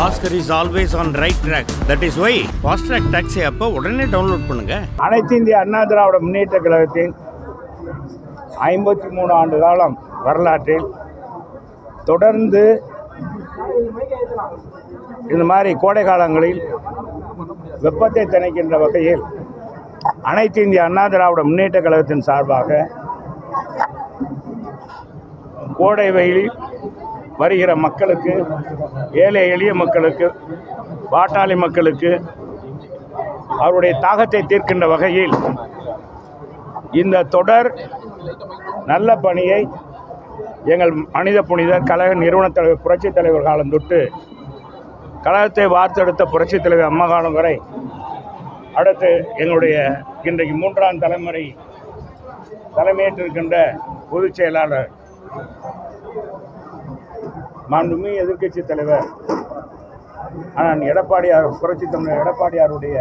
Oscar is always on right track. That is why Fast Track Taxi அப்போ உடனே download பண்ணுங்க. அனைத்து இந்திய அண்ணா திராவிட முன்னேற்ற கழகத்தின் 53 ஆண்டு காலம் வரலாற்றில் தொடர்ந்து இந்த மாதிரி கோடை காலங்களில் வெப்பத்தை தணிக்கின்ற வகையில் அனைத்து இந்திய அண்ணா திராவிட முன்னேற்ற கழகத்தின் சார்பாக கோடை வெயிலில் வருகிற மக்களுக்கு, ஏழை எளிய மக்களுக்கு, பாட்டாளி மக்களுக்கு அவருடைய தாகத்தை தீர்க்கின்ற வகையில் இந்த தொடர் நல்ல பணியை எங்கள் மனித புனிதர் கழக நிறுவனத் தலைவர் புரட்சித் தலைவர் காலம் தொட்டு கழகத்தை வார்த்தெடுத்த புரட்சித் தலைவர் அம்மா காலம் வரை, அடுத்து எங்களுடைய இன்றைக்கு 3ஆம் தலைமுறை தலைமையேற்றிருக்கின்ற பொதுச் செயலாளர் மாண்புமிகு எதிர்க்கட்சி தலைவர் ஆனால் எடப்பாடியார், புரட்சி தமிழர் எடப்பாடியாருடைய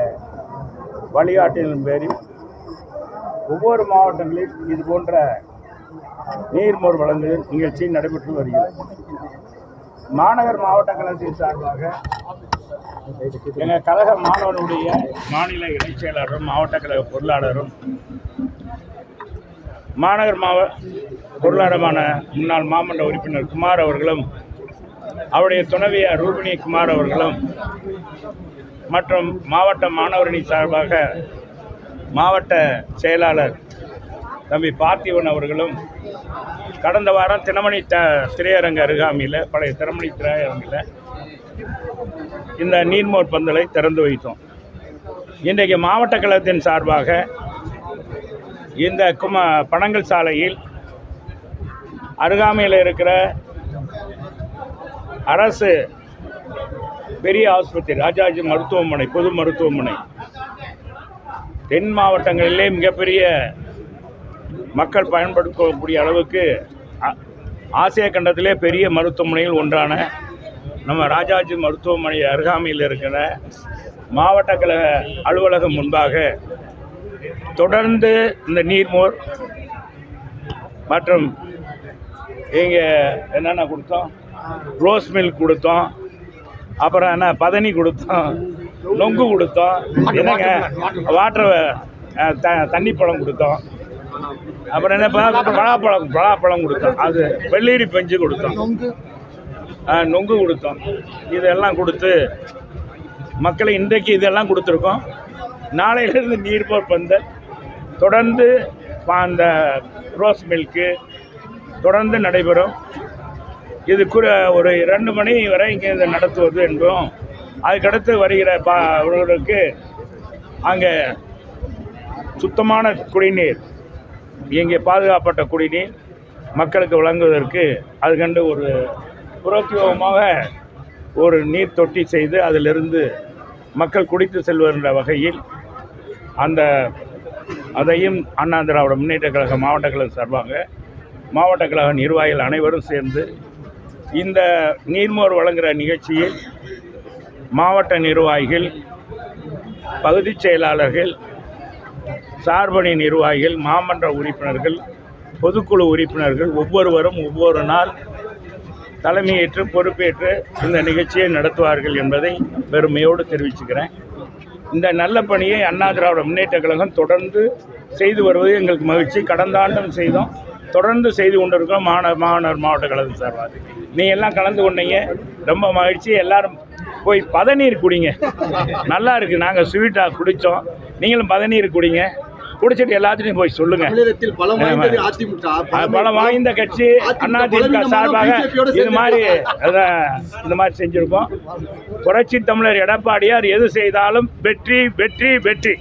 வழிகாட்டின் பேரில் ஒவ்வொரு மாவட்டங்களில் இது போன்ற நீர்மோர் வழங்குதல் நிகழ்ச்சி நடைபெற்று வருகிறது. மாநகர் மாவட்ட கழகத்தின் சார்பாக எங்கள் கழக மாணவனுடைய மாநில இணைச் செயலாளரும் மாவட்ட கழக பொருளாளரும் மாநகர் பொருளாளருமான முன்னாள் மாமன்ற உறுப்பினர் குமார் அவர்களும் அவருடைய துணைவியார் ரூபினி குமார் அவர்களும் மற்றும் மாவட்ட மாணவரணி சார்பாக மாவட்ட செயலாளர் தம்பி பார்த்திவன் அவர்களும் கடந்த வாரம் தினமணி திரையரங்கு அருகாமையில், பழைய தினமணி திரையரங்கில் இந்த நீர்மோர் பந்தலை திறந்து வைத்தோம். இன்றைக்கு மாவட்ட கழகத்தின் சார்பாக இந்த பனங்கல் சாலையில் அருகாமையில் இருக்கிற அரசு பெரிய ஆஸ்பத்திரி ராஜாஜி மருத்துவமனை, பொது மருத்துவமனை, தென் மாவட்டங்களிலே மிகப்பெரிய மக்கள் பயன்படுத்தக்கூடிய அளவுக்கு ஆசிய கண்டத்திலே பெரிய மருத்துவமனையில் ஒன்றான நம்ம ராஜாஜி மருத்துவமனை அருகாமையில் இருக்கிற மாவட்ட கழக அலுவலகம் முன்பாக தொடர்ந்து இந்த நீர்மோர் மற்றும் இங்கே என்னென்ன கொடுத்தோம், ரோஸ் மில்க் கொடுத்தோம், அப்புறம் என்ன பதனி கொடுத்தோம், நொங்கு கொடுத்தோம், என்னங்க வாட்டர் தண்ணி பழம் கொடுத்தோம், அப்புறம் என்ன பலாப்பழம் கொடுத்தோம், அது வெள்ளரி பஞ்சு கொடுத்தோம், நொங்கு கொடுத்தோம். இதெல்லாம் கொடுத்து மக்களை இன்றைக்கு இதெல்லாம் கொடுத்துருக்கோம். நாளையிலிருந்து நீர்மோர் பந்தல் தொடர்ந்து அந்த ரோஸ் மில்க்கு தொடர்ந்து நடைபெறும். இது ஒரு 2 மணி வரை இங்கே இதை நடத்துவது என்பதும், அதுக்கடுத்து வருகிற அவர்களுக்கு அங்கே சுத்தமான குடிநீர், இங்கே பாதுகாப்பட்ட குடிநீர் மக்களுக்கு வழங்குவதற்கு அது கண்டு ஒரு புரோத்தியோகமாக ஒரு நீர் தொட்டி செய்து அதிலிருந்து மக்கள் குடித்து செல்வதென்ற வகையில் அதையும் அண்ணா திராவிட முன்னேற்ற கழக மாவட்ட கழக சார்பாக மாவட்ட கழக நிர்வாகிகள் அனைவரும் சேர்ந்து இந்த நீர்மோர் வழங்குகிற நிகழ்ச்சியில் மாவட்ட நிர்வாகிகள், பகுதி செயலாளர்கள், சார்பணி நிர்வாகிகள், மாமன்ற உறுப்பினர்கள், பொதுக்குழு உறுப்பினர்கள் ஒவ்வொருவரும் ஒவ்வொரு நாள் தலைமையேற்று பொறுப்பேற்று இந்த நிகழ்ச்சியை நடத்துவார்கள் என்பதை பெருமையோடு தெரிவிச்சுக்கிறேன். இந்த நல்ல பணியை அண்ணா திராவிட முன்னேற்ற கழகம் தொடர்ந்து செய்து வருவது எங்களுக்கு மகிழ்ச்சி. கடந்த ஆண்டும் செய்தோம், தொடர்ந்து செய்து கொண்டிருக்கோம். மாநகர் மாவட்ட கழகம் சார்பாக நீங்கள் எல்லாம் கலந்து கொண்டீங்க, ரொம்ப மகிழ்ச்சி. எல்லாரும் போய் பதநீர் குடிங்க, நல்லா இருக்குது. நாங்கள் ஸ்வீட்டாக குடித்தோம், நீங்களும் பதநீர் குடிங்க. குடிச்சிட்டு எல்லாத்தையும் போய் சொல்லுங்க. பலம் வாய்ந்த கட்சி அதிமுக சார்பாக இந்த மாதிரி செஞ்சிருக்கோம். புரட்சி தமிழர் எடப்பாடியார் எது செய்தாலும் வெற்றி வெற்றி வெற்றி.